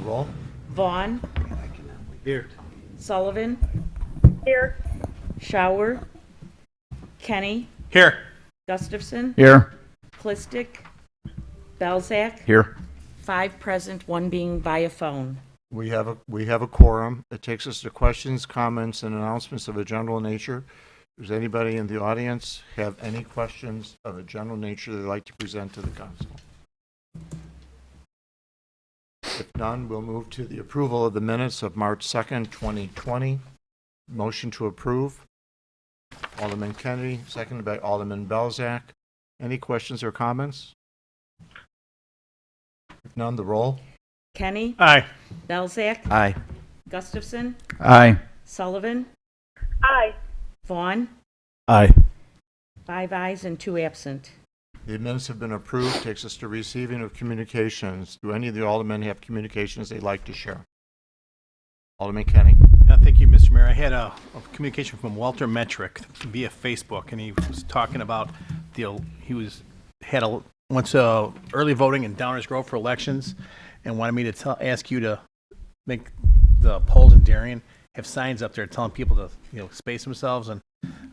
roll. Vaughn, Here. Sullivan, Here. Shower, Kenny, Here. Gustafson, Here. Clistic, Belzak. Here. 5 present, 1 being via phone. We have a quorum. It takes us to questions, comments, and announcements of a general nature. Does anybody in the audience have any questions of a general nature they'd like to present to the council? If none, we'll move to the approval of the minutes of March 2nd, 2020. Motion to approve. Alderman Kennedy, seconded by Alderman Belzak. Any questions or comments? If none, the roll. Kenny, Aye. Belzak, Aye. Gustafson, Aye. Sullivan, Aye. Vaughn. Aye. 5 ayes and 2 absent. The minutes have been approved. Takes us to receiving of communications. Do any of the aldermen have communications they'd like to share? Alderman Kenny. Thank you, Mr. Mayor. I had a communication from Walter Metrick via Facebook, and he was talking about went to early voting in Downers Grove for elections, and wanted me to ask you to make the polls in Darien have signs up there telling people to space themselves, and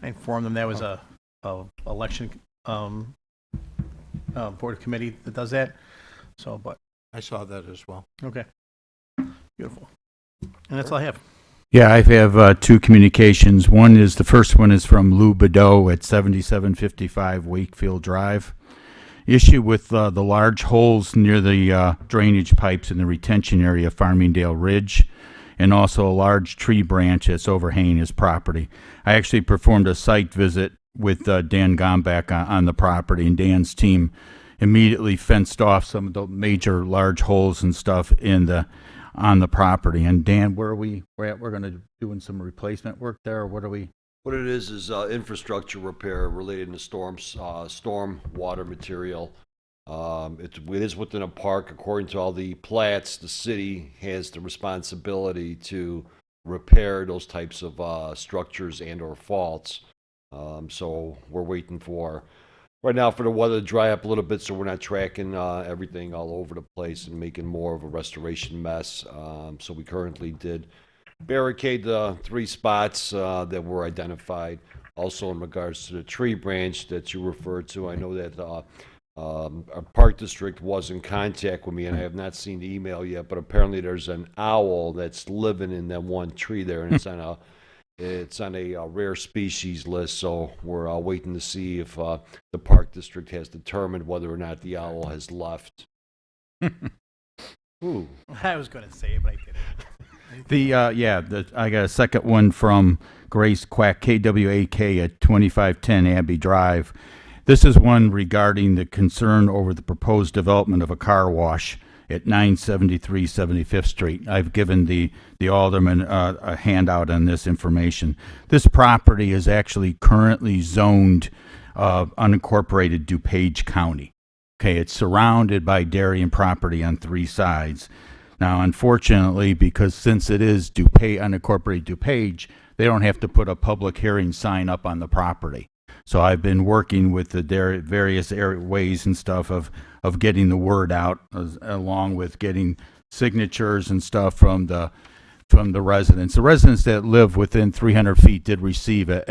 I informed them that was a election board committee that does that. So, but I saw that as well. okay, beautiful, and that's all I have. Yeah, I have 2 communications. The first one is from Lou Bedeau at 7755 Wakefield Drive. Issue with the large holes near the drainage pipes in the retention area of Farmingdale Ridge, and also a large tree branch that's overhanging his property. I actually performed a site visit with Dan Gomback on the property, and Dan's team immediately fenced off some of the major large holes and stuff on the property. And Dan, where are we? We're going to doing some replacement work there, or what are we? What it is infrastructure repair related to storm water material. It is within a park. According to all the plats, the city has the responsibility to repair those types of structures and or faults. So we're waiting right now for the weather to dry up a little bit, so we're not tracking everything all over the place and making more of a restoration mess. So we currently did barricade the 3 spots that were identified. Also, in regards to the tree branch that you referred to, I know that our park district was in contact with me, and I have not seen the email yet, but apparently there's an owl that's living in that one tree there, and it's on a rare species list, so we're waiting to see if the park district has determined whether or not the owl has left. Ooh. I was going to say it, but I didn't. I got a second one from Grace Quack, KWAK at 2510 Abbey Drive. This is one regarding the concern over the proposed development of a car wash at 973 75th Street. I've given the alderman a handout on this information. This property is actually currently zoned unincorporated DuPage County. Okay, it's surrounded by Darien property on 3 sides. Now, unfortunately, because since it is unincorporated DuPage, they don't have to put a public hearing sign up on the property. So I've been working with the various ways and stuff of getting the word out, along with getting signatures and stuff from the residents. The residents that live within 300 feet did receive a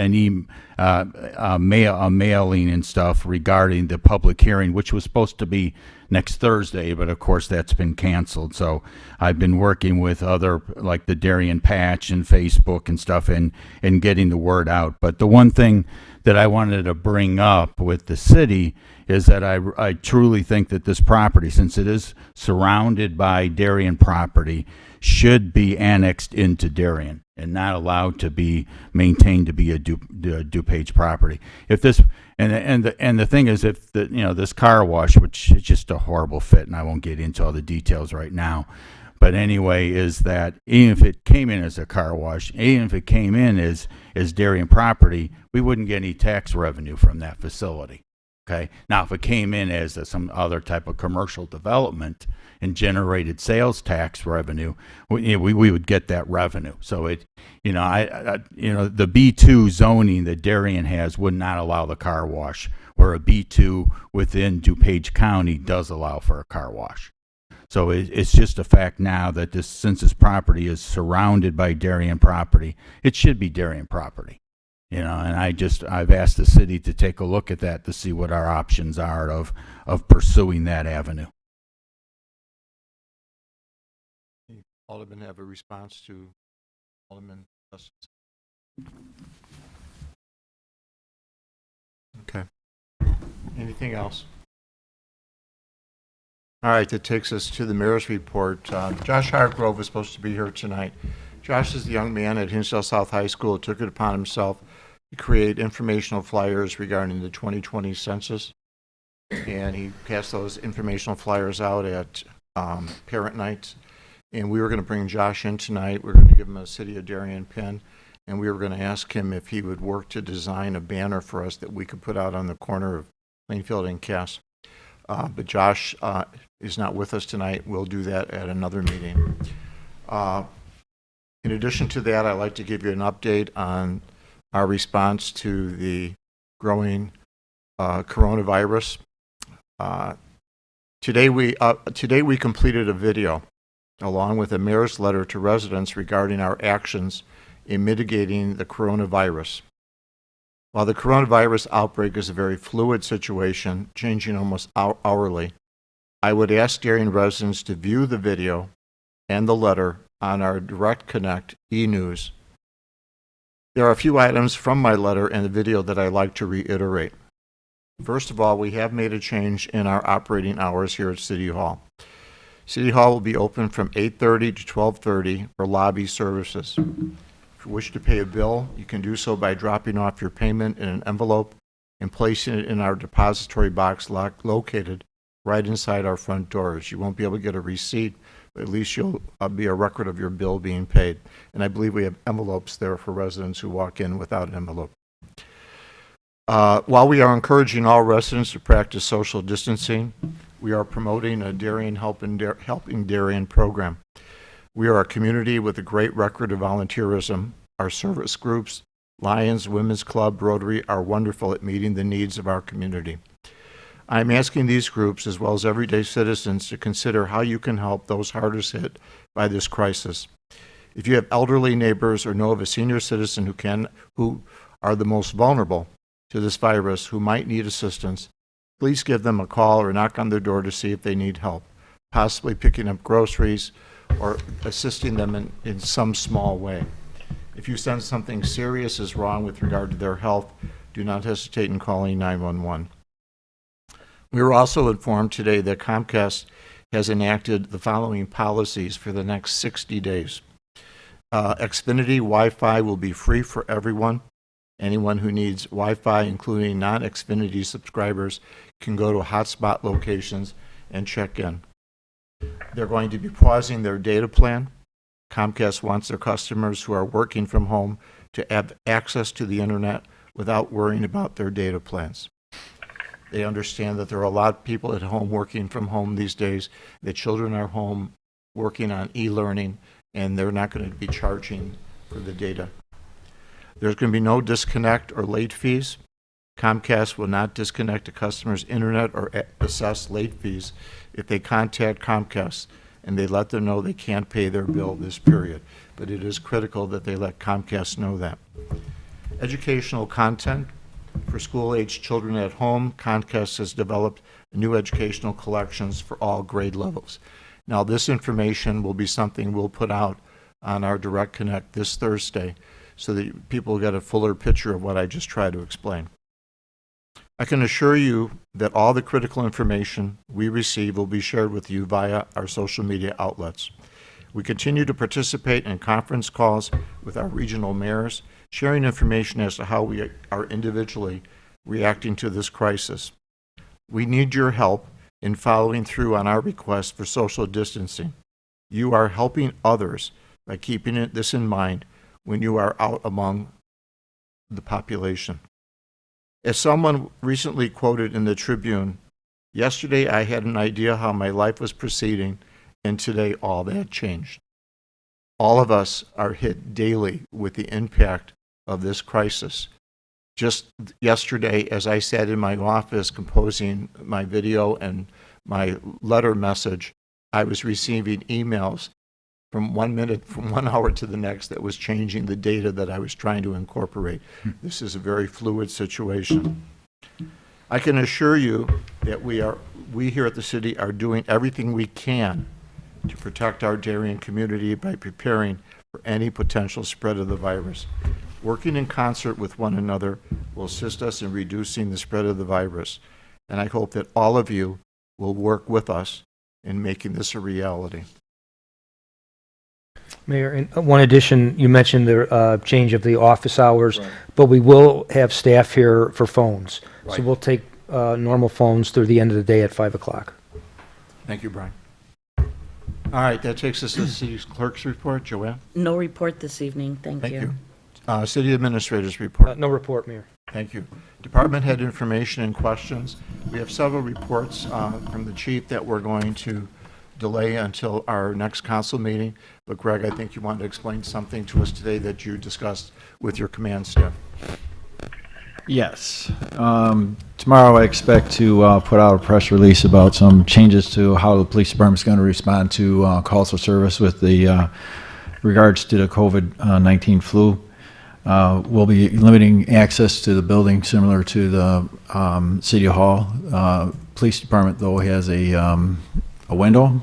mailing and stuff regarding the public hearing, which was supposed to be next Thursday, but of course that's been canceled. So I've been working with other, like the Darien Patch and Facebook and stuff, and getting the word out. But the one thing that I wanted to bring up with the city is that I truly think that this property, since it is surrounded by Darien property, should be annexed into Darien and not allowed to be maintained to be a DuPage property. If this and the thing is, if this car wash, which is just a horrible fit, and I won't get into all the details right now, but anyway, is that even if it came in as a car wash, even if it came in as Darien property, we wouldn't get any tax revenue from that facility. Okay. Now, if it came in as some other type of commercial development and generated sales tax revenue, we would get that revenue. So the B2 zoning that Darien has would not allow the car wash, where a B2 within DuPage County does allow for a car wash. So it's just a fact now that since this property is surrounded by Darien property, it should be Darien property. And I've asked the city to take a look at that to see what our options are of pursuing that avenue. Alderman have a response to Alderman Gustafson? Okay. Anything else? All right, that takes us to the mayor's report. Josh Hargrove was supposed to be here tonight. Josh is the young man at Hinsdale South High School who took it upon himself to create informational flyers regarding the 2020 census. And he passed those informational flyers out at parent nights. And we were going to bring Josh in tonight. We were going to give him a City of Darien pin. And we were going to ask him if he would work to design a banner for us that we could put out on the corner of Plainfield and Cass. But Josh is not with us tonight. We'll do that at another meeting. In addition to that, I'd like to give you an update on our response to the growing coronavirus. Today we completed a video along with a mayor's letter to residents regarding our actions in mitigating the coronavirus. While the coronavirus outbreak is a very fluid situation, changing almost hourly, I would ask Darien residents to view the video and the letter on our Direct Connect e-news. There are a few items from my letter and the video that I'd like to reiterate. First of all, we have made a change in our operating hours here at City Hall. City Hall will be open from 8:30 to 12:30 for lobby services. If you wish to pay a bill, you can do so by dropping off your payment in an envelope and placing it in our depository box located right inside our front doors. You won't be able to get a receipt, but at least you'll be a record of your bill being paid. And I believe we have envelopes there for residents who walk in without an envelope. While we are encouraging all residents to practice social distancing, we are promoting a Darien Helping Darien program. We are a community with a great record of volunteerism. Our service groups, Lions, Women's Club, Rotary, are wonderful at meeting the needs of our community. I'm asking these groups, as well as everyday citizens, to consider how you can help those hardest hit by this crisis. If you have elderly neighbors or know of a senior citizen who are the most vulnerable to this virus, who might need assistance, please give them a call or knock on their door to see if they need help, possibly picking up groceries or assisting them in some small way. If you sense something serious is wrong with regard to their health, do not hesitate in calling 911. We were also informed today that Comcast has enacted the following policies for the next 60 days. Xfinity Wi-Fi will be free for everyone. Anyone who needs Wi-Fi, including non-Xfinity subscribers, can go to hotspot locations and check in. They're going to be pausing their data plan. Comcast wants their customers who are working from home to have access to the internet without worrying about their data plans. They understand that there are a lot of people at home working from home these days. The children are home working on e-learning, and they're not going to be charging for the data. There's going to be no disconnect or late fees. Comcast will not disconnect a customer's internet or assess late fees if they contact Comcast and they let them know they can't pay their bill this period. But it is critical that they let Comcast know that. Educational content for school-aged children at home. Comcast has developed new educational collections for all grade levels. Now, this information will be something we'll put out on our Direct Connect this Thursday so that people get a fuller picture of what I just tried to explain. I can assure you that all the critical information we receive will be shared with you via our social media outlets. We continue to participate in conference calls with our regional mayors, sharing information as to how we are individually reacting to this crisis. We need your help in following through on our request for social distancing. You are helping others by keeping this in mind when you are out among the population. As someone recently quoted in the Tribune, yesterday I had an idea how my life was proceeding, and today all that changed. All of us are hit daily with the impact of this crisis. Just yesterday, as I sat in my office composing my video and my letter message, I was receiving emails from 1 minute, from 1 hour to the next that was changing the data that I was trying to incorporate. This is a very fluid situation. I can assure you that we here at the city are doing everything we can to protect our Darien community by preparing for any potential spread of the virus. Working in concert with one another will assist us in reducing the spread of the virus, and I hope that all of you will work with us in making this a reality. Mayor, and one addition, you mentioned the change of the office hours, but we will have staff here for phones. So Right. we'll take normal phones through the end of the day at 5 o'clock. Thank you, Brian. All right, that takes us to the city clerk's report. Joanne? No report this evening, thank Thank you. you. City administrator's report. No report, Mayor. Thank you. Department head information and questions. We have several reports from the chief that we're going to delay until our next council meeting. But Greg, I think you wanted to explain something to us today that you discussed with your command staff. Yes. Tomorrow I expect to put out a press release about some changes to how the police department's going to respond to calls for service with the regards to the COVID-19 flu. We'll be limiting access to the building similar to the City Hall. Police department, though, has a window,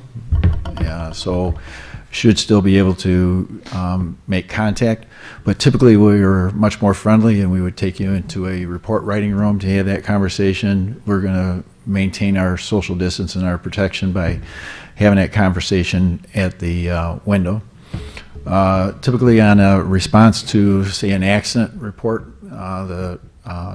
so should still be able to make contact. But typically, we're much more friendly, and we would take you into a report writing room to have that conversation. We're going to maintain our social distance and our protection by having that conversation at the window. Typically, on a response to, say, an accident report, the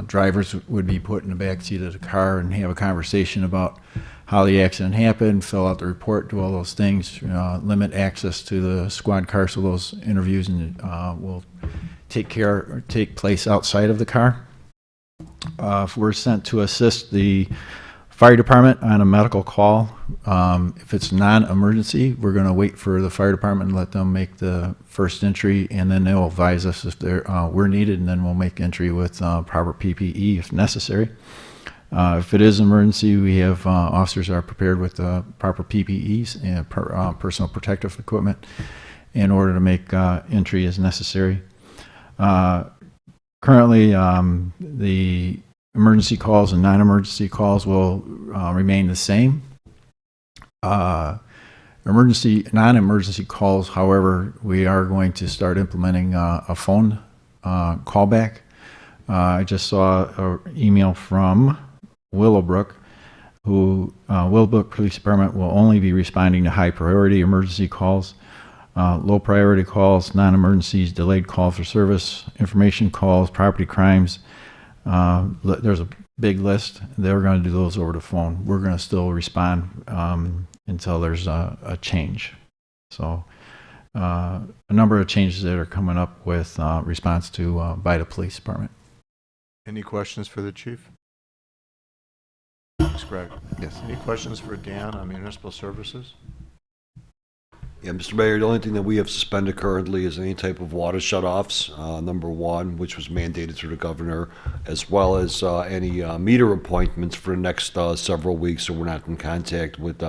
drivers would be put in the back seat of the car and have a conversation about how the accident happened, fill out the report, do all those things, limit access to the squad car, so those interviews will take place outside of the car. If we're sent to assist the fire department on a medical call, if it's non-emergency, we're going to wait for the fire department and let them make the first entry, and then they'll advise us if we're needed, and then we'll make entry with proper PPE if necessary. If it is emergency, we have officers are prepared with proper PPEs and personal protective equipment in order to make entry as necessary. Currently, the emergency calls and non-emergency calls will remain the same. Non-emergency calls, however, we are going to start implementing a phone callback. I just saw an email from Willowbrook, Willowbrook Police Department will only be responding to high priority emergency calls. Low priority calls, non-emergencies, delayed call for service, information calls, property crimes. There's a big list. They're going to do those over the phone. We're going to still respond until there's a change. So a number of changes that are coming up with response to by the police department. Any questions for the chief? Thanks, Greg. Yes. Any questions for Dan on municipal services? Yeah, Mr. Mayor, the only thing that we have suspended currently is any type of water shutoffs, number one, which was mandated through the governor, as well as any meter appointments for the next several weeks, so we're not in contact with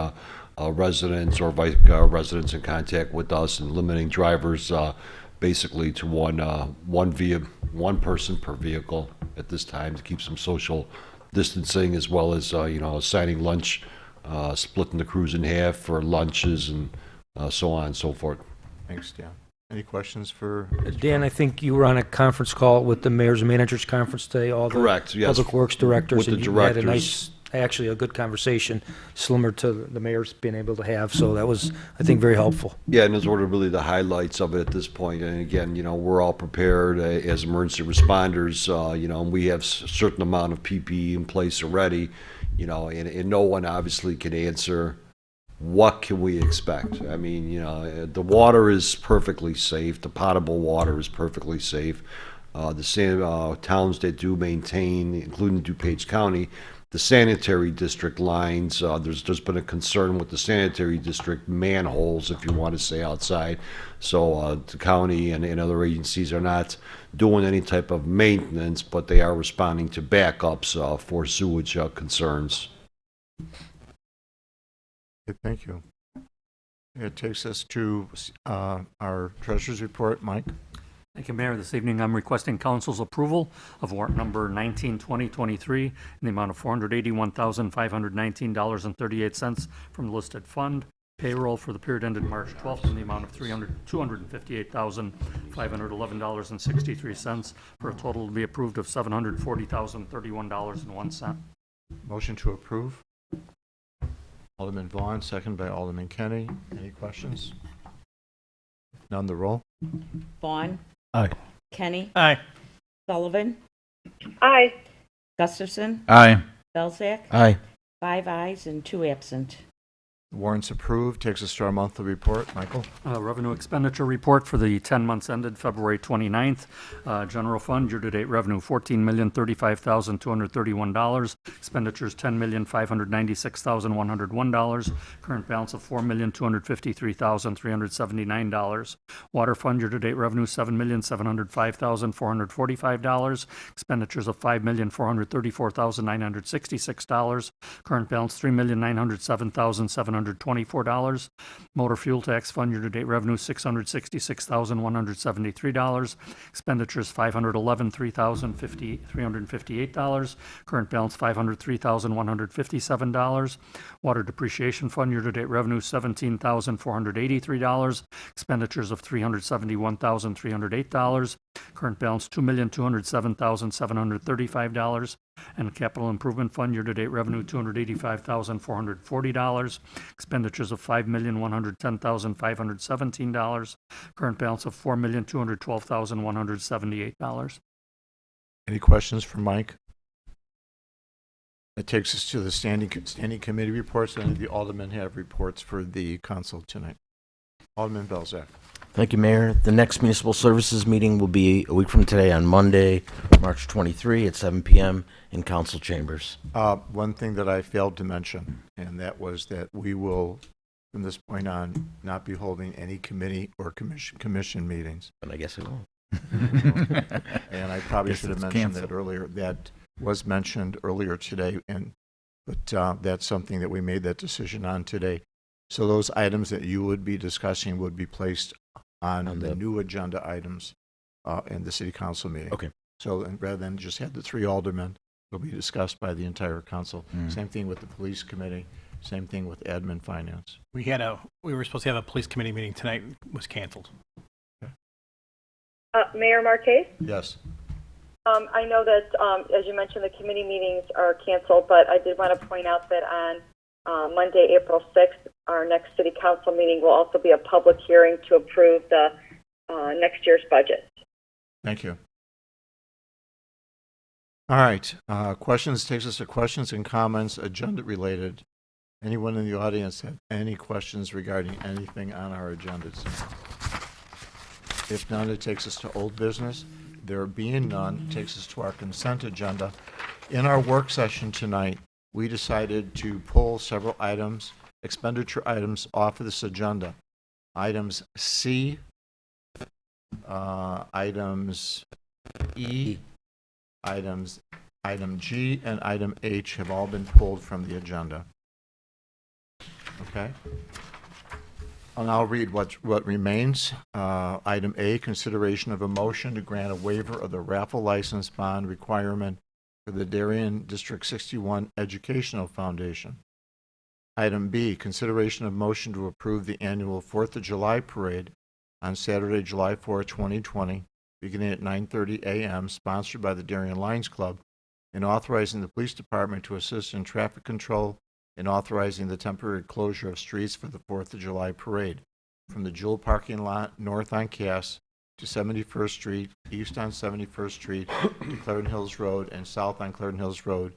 residents or residents in contact with us, and limiting drivers basically to one person per vehicle at this time to keep some social distancing, as well as assigning lunch, splitting the crews in half for lunches and so on and so forth. Thanks, Dan. Any questions for? Dan, I think you were on a conference call with the mayor's and managers conference today, all the Correct, yes. public works directors. With the and you had a directors. nice, actually a good conversation, similar to the mayor's being able to have. So that was, I think, very helpful. Yeah, and those were really the highlights of it at this point. And again, we're all prepared as emergency responders, and we have a certain amount of PPE in place already, and no one obviously can answer what can we expect. I mean, the water is perfectly safe. The potable water is perfectly safe. The towns that do maintain, including DuPage County, the sanitary district lines, there's been a concern with the sanitary district manholes, if you want to say outside. So the county and other agencies are not doing any type of maintenance, but they are responding to backups for sewage concerns. Okay, thank you. It takes us to our treasurer's report. Mike? Thank you, Mayor. This evening, I'm requesting council's approval of warrant number 19/2023 in the amount of $481,519.38 from the listed fund. Payroll for the period ended March 12th in the amount of $258,511.63 for a total to be approved of $740,031.01. Motion to approve. Alderman Vaughn, second by Alderman Kenny. Any questions? None, the roll. Vaughn. Aye. Kenny. Aye. Sullivan. Aye. Gustafson. Aye. Belzak. Aye. 5 ayes and 2 absent. Warrants approved. Takes us to our monthly report. Michael? Revenue expenditure report for the 10 months ended February 29th. General fund, year-to-date revenue, $14,035,231. Expenditures, $10,596,101. Current balance of $4,253,379. Water fund, year-to-date revenue, $7,705,445. Expenditures of $5,434,966. Current balance, $3,907,724. Motor fuel tax fund year-to-date revenue $666,173. Expenditures $511,358. Current balance $503,157. Water depreciation fund year-to-date revenue $17,483. Expenditures of $371,308. Current balance $2,207,735. And capital improvement fund year-to-date revenue $285,440. Expenditures of $5,110,517. Current balance of $4,212,178. Any questions for Mike? That takes us to the standing committee reports. Any of the aldermen have reports for the council tonight? Alderman Belzak. Thank you, Mayor. The next municipal services meeting will be a week from today on Monday, March 23 at 7 p.m. in council chambers. One thing that I failed to mention, and that was that we will, from this point on, not be holding any committee or commission meetings. But I guess it won't. And I probably Guess should have it's mentioned canceled. that earlier. That was mentioned earlier today, but that's something that we made that decision on today. So those items that you would be discussing would be placed on the new agenda items in the city council meeting. Okay. So rather than just have the 3 aldermen, it'll be discussed by the entire council. Same thing with the police committee. Same thing with admin finance. We were supposed to have a police committee meeting tonight, was canceled. Mayor Marquez? Yes. I know that, as you mentioned, the committee meetings are canceled, but I did want to point out that on Monday, April 6th, our next city council meeting will also be a public hearing to approve the next year's budget. Thank you. All right. Questions takes us to questions and comments, agenda related. Anyone in the audience have any questions regarding anything on our agendas? If none, it takes us to old business. There being none, it takes us to our consent agenda. In our work session tonight, we decided to pull several items, expenditure items, off of this agenda. Items C, items E, item G, and item H have all been pulled from the agenda. Okay? And I'll read what remains. Item A, consideration of a motion to grant a waiver of the raffle license bond requirement for the Darien District 61 Educational Foundation. Item B, consideration of motion to approve the annual 4th of July parade on Saturday, July 4, 2020, beginning at 9:30 a.m., sponsored by the Darien Lions Club, and authorizing the police department to assist in traffic control and authorizing the temporary closure of streets for the 4th of July parade from the Jewel parking lot north on Cass to 71st Street, east on 71st Street to Clarendon Hills Road, and south on Clarendon Hills Road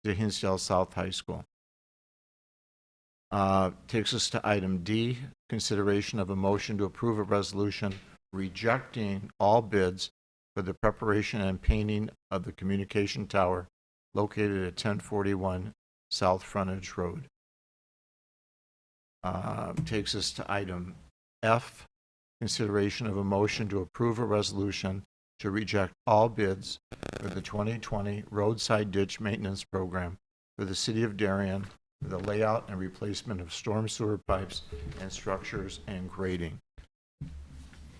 to Hinsdale South High School. Takes us to item D, consideration of a motion to approve a resolution rejecting all bids for the preparation and painting of the communication tower located at 1041 South Frontage Road. Takes us to item F, consideration of a motion to approve a resolution to reject all bids for the 2020 roadside ditch maintenance program for the city of Darien the layout and replacement of storm sewer pipes and structures and grading.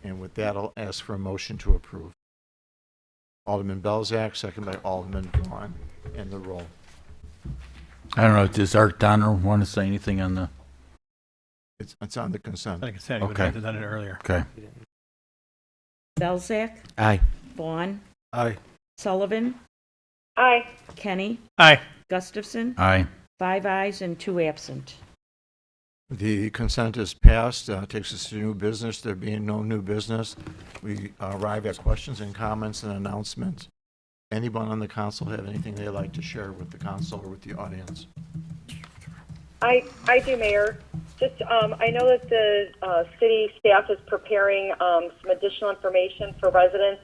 And with that, I'll ask for a motion to approve. Alderman Belzak, second by Alderman Vaughn, and the roll. I don't know, does Art Donner want to say anything on the, It's on the consent. Like I said, you would Okay. have done it earlier. okay. Belzak, Aye. Vaughn, Aye. Sullivan, Aye. Kenny, Aye. Gustafson, Aye. 5 ayes and 2 absent. The consent is passed. Takes us to new business. There being no new business, we arrive at questions and comments and announcements. Anyone on the council have anything they'd like to share with the council or with the audience? I do, Mayor. Just, I know that the city staff is preparing some additional information for residents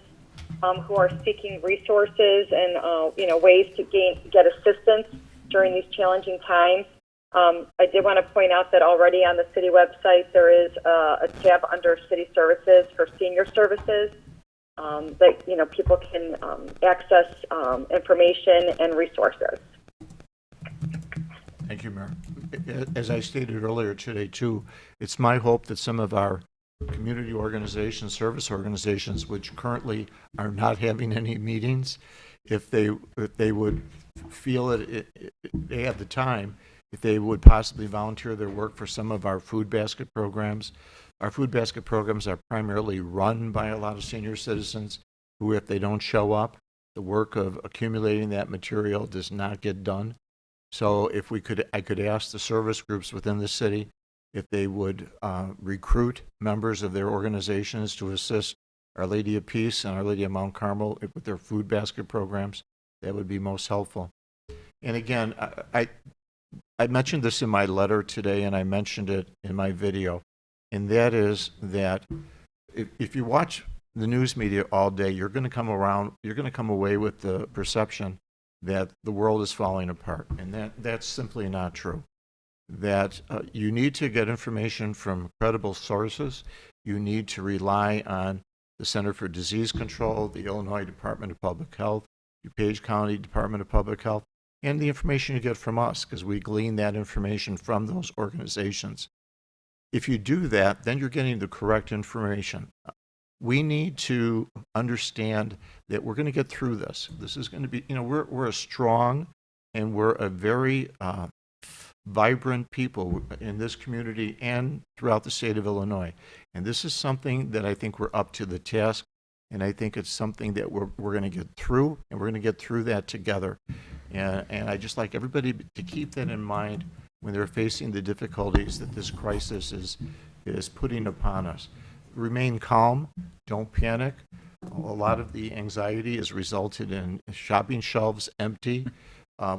who are seeking resources and, ways to get assistance during these challenging times. I did want to point out that already on the city website, there is a tab under city services for senior services that, people can access information and resources. Thank you, Mayor. As I stated earlier today, too, it's my hope that some of our community organizations, service organizations, which currently are not having any meetings, if they would feel it, they have the time, if they would possibly volunteer their work for some of our food basket programs. Our food basket programs are primarily run by a lot of senior citizens who, if they don't show up, the work of accumulating that material does not get done. So if I could ask the service groups within the city if they would recruit members of their organizations to assist Our Lady of Peace and Our Lady of Mount Carmel with their food basket programs. That would be most helpful. And again, I mentioned this in my letter today, and I mentioned it in my video, and that is that if you watch the news media all day, you're going to come away with the perception that the world is falling apart, and that's simply not true. That you need to get information from credible sources. You need to rely on the Center for Disease Control, the Illinois Department of Public Health, DuPage County Department of Public Health, and the information you get from us, because we glean that information from those organizations. If you do that, then you're getting the correct information. We need to understand that we're going to get through this. This is going to be, we're a strong and we're a very vibrant people in this community and throughout the state of Illinois. And this is something that I think we're up to the task. And I think it's something that we're going to get through, and we're going to get through that together. And I just like everybody to keep that in mind when they're facing the difficulties that this crisis is putting upon us. Remain calm, don't panic. A lot of the anxiety has resulted in shopping shelves empty.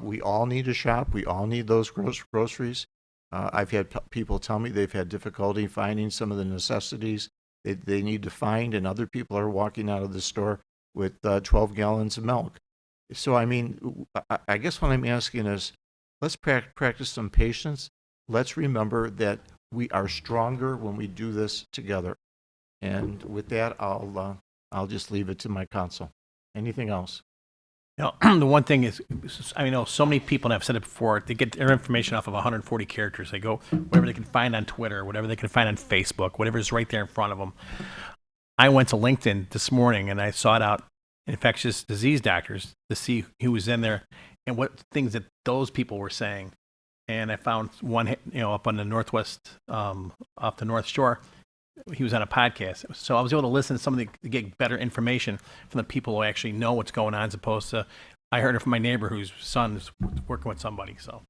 We all need to shop. We all need those groceries. I've had people tell me they've had difficulty finding some of the necessities they need to find, and other people are walking out of the store with 12 gallons of milk. So, I guess what I'm asking is, let's practice some patience. Let's remember that we are stronger when we do this together. And with that, I'll just leave it to my counsel. Anything else? The one thing is, I know so many people, and I've said it before, they get their information off of 140 characters. They go whatever they can find on Twitter, whatever they can find on Facebook, whatever's right there in front of them. I went to LinkedIn this morning and I sought out infectious disease doctors to see who was in there and what things that those people were saying. And I found one, up on the northwest, off the North Shore. He was on a podcast. So I was able to listen to somebody to get better information from the people who actually know what's going on, as opposed to, I heard it from my neighbor whose son is working with somebody. So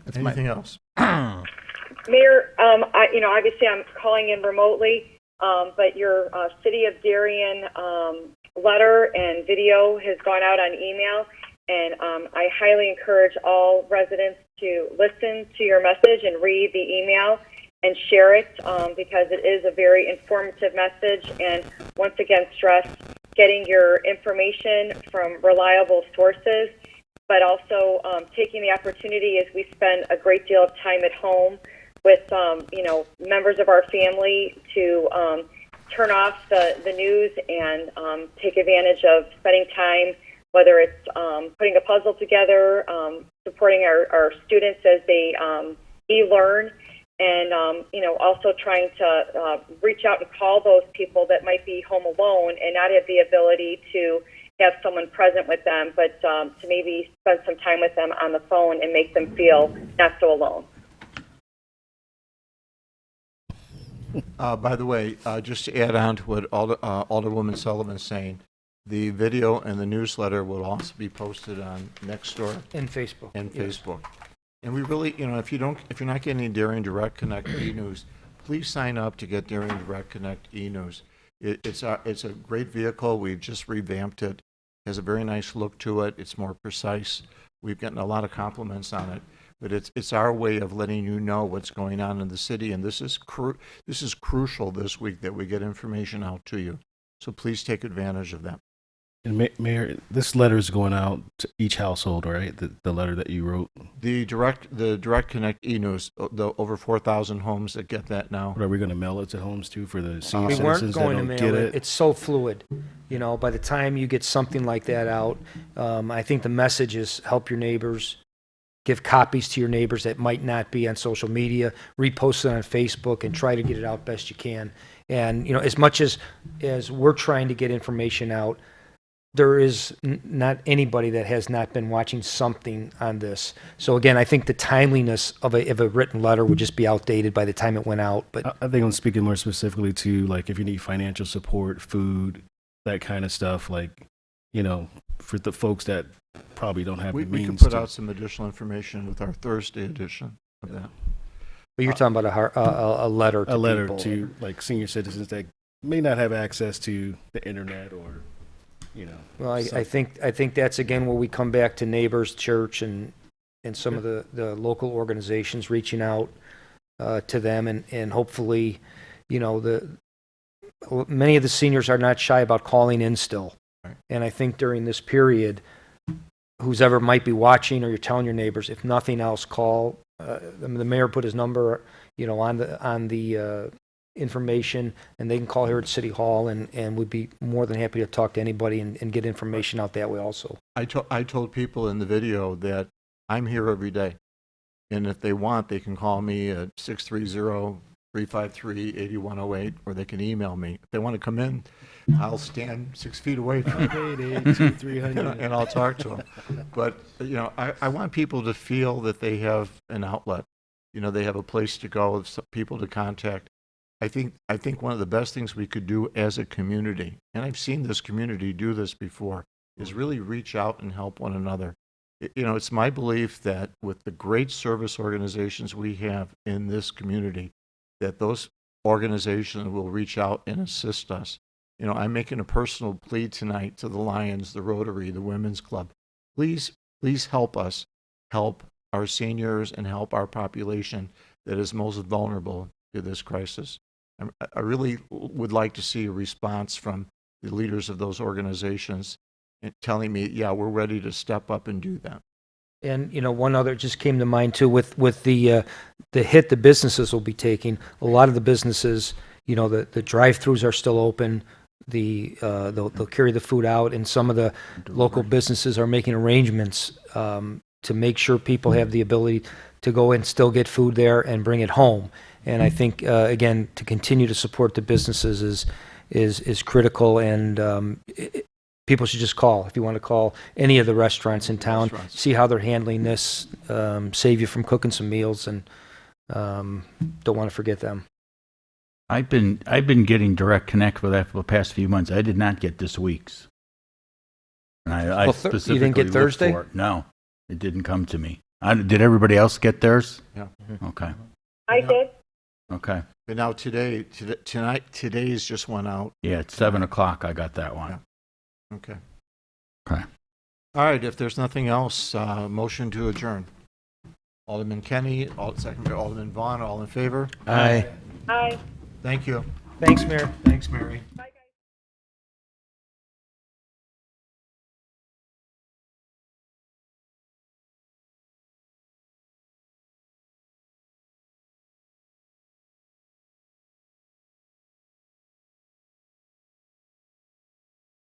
that's Anything else? Mayor, obviously I'm calling in remotely, but your City of Darien letter and video has gone out on email, and I highly encourage all residents to listen to your message and read the email and share it, because it is a very informative message. And once again, stress getting your information from reliable sources, but also taking the opportunity, as we spend a great deal of time at home with members of our family, to turn off the news and take advantage of spending time whether it's putting a puzzle together, supporting our students as they e-learn, and also trying to reach out and call those people that might be home alone and not have the ability to have someone present with them, but to maybe spend some time with them on the phone and make them feel not so alone. By the way, just to add on to what Alderwoman Sullivan's saying, the video and the newsletter will also be posted on Nextdoor And Facebook. and yes. Facebook. And we really, if you're not getting Darien Direct Connect e-news, please sign up to get Darien Direct Connect e-news. It's a great vehicle. We've just revamped it. It has a very nice look to it. It's more precise. We've gotten a lot of compliments on it. But it's our way of letting you know what's going on in the city, and this is crucial this week that we get information out to you. So please take advantage of that. And Mayor, this letter is going out to each household, right? The letter that you wrote. The Direct Connect e-news, the over 4,000 homes that get that now. What, are we going to mail it to homes too for the senior We weren't citizens that going to don't mail get it. it? It's so fluid. By the time you get something like that out, I think the message is help your neighbors, give copies to your neighbors that might not be on social media, repost it on Facebook, and try to get it out best you can. And, as much as we're trying to get information out, there is not anybody that has not been watching something on this. So again, I think the timeliness of a written letter would just be outdated by the time it went out. But I think I'm speaking more specifically to, like, if you need financial support, food, that kind of stuff, like, for the folks that probably don't have We the can means put to. out some additional information with our Thursday edition of that. But you're talking about a letter to A letter people. to, like, senior citizens that may not have access to the internet or, Well, I So- think that's again where we come back to neighbors, church, and some of the local organizations reaching out to them, and hopefully, many of the seniors are not shy about calling in still. Right. And I think during this period, who's ever might be watching, or you're telling your neighbors, if nothing else, call. The mayor put his number, on the information, and they can call here at City Hall, and we'd be more than happy to talk to anybody and get information out that way also. I told people in the video that I'm here every day, and if they want, they can call me at 630-353-8108, or they can email me. If they want to come in, I'll stand 6 feet away from them, 300. and I'll talk to them. But, I want people to feel that they have an outlet. They have a place to go, people to contact. I think one of the best things we could do as a community, and I've seen this community do this before, is really reach out and help one another. It's my belief that with the great service organizations we have in this community, that those organizations will reach out and assist us. I'm making a personal plea tonight to the Lions, the Rotary, the Women's Club. Please help us help our seniors and help our population that is most vulnerable to this crisis. I really would like to see a response from the leaders of those organizations and telling me, yeah, we're ready to step up and do that. And one other just came to mind too, with the hit the businesses will be taking. A lot of the businesses, the drive-throughs are still open. They'll carry the food out, and some of the local businesses are making arrangements to make sure people have the ability to go and still get food there and bring it home. And I think again, to continue to support the businesses is critical, and people should just call. If you want to call any of the restaurants in town, see how they're handling this, save you from cooking some meals, and don't want to forget them. I've been getting direct connect with that for the past few months. I did not get this week's. And I Well, specifically you didn't get looked Thursday? for it. No, it didn't come to me. Did everybody else get theirs? Yeah. Okay. I did. Okay. But now today's just went out. Yeah, at 7 o'clock I got that one. Okay. Okay. All right, if there's nothing else, motion to adjourn. Alderman Kenny, second by Alderman Vaughn, all in favor? Aye. Aye. Thank you. Thanks, Mayor. Thanks, Mary. Bye.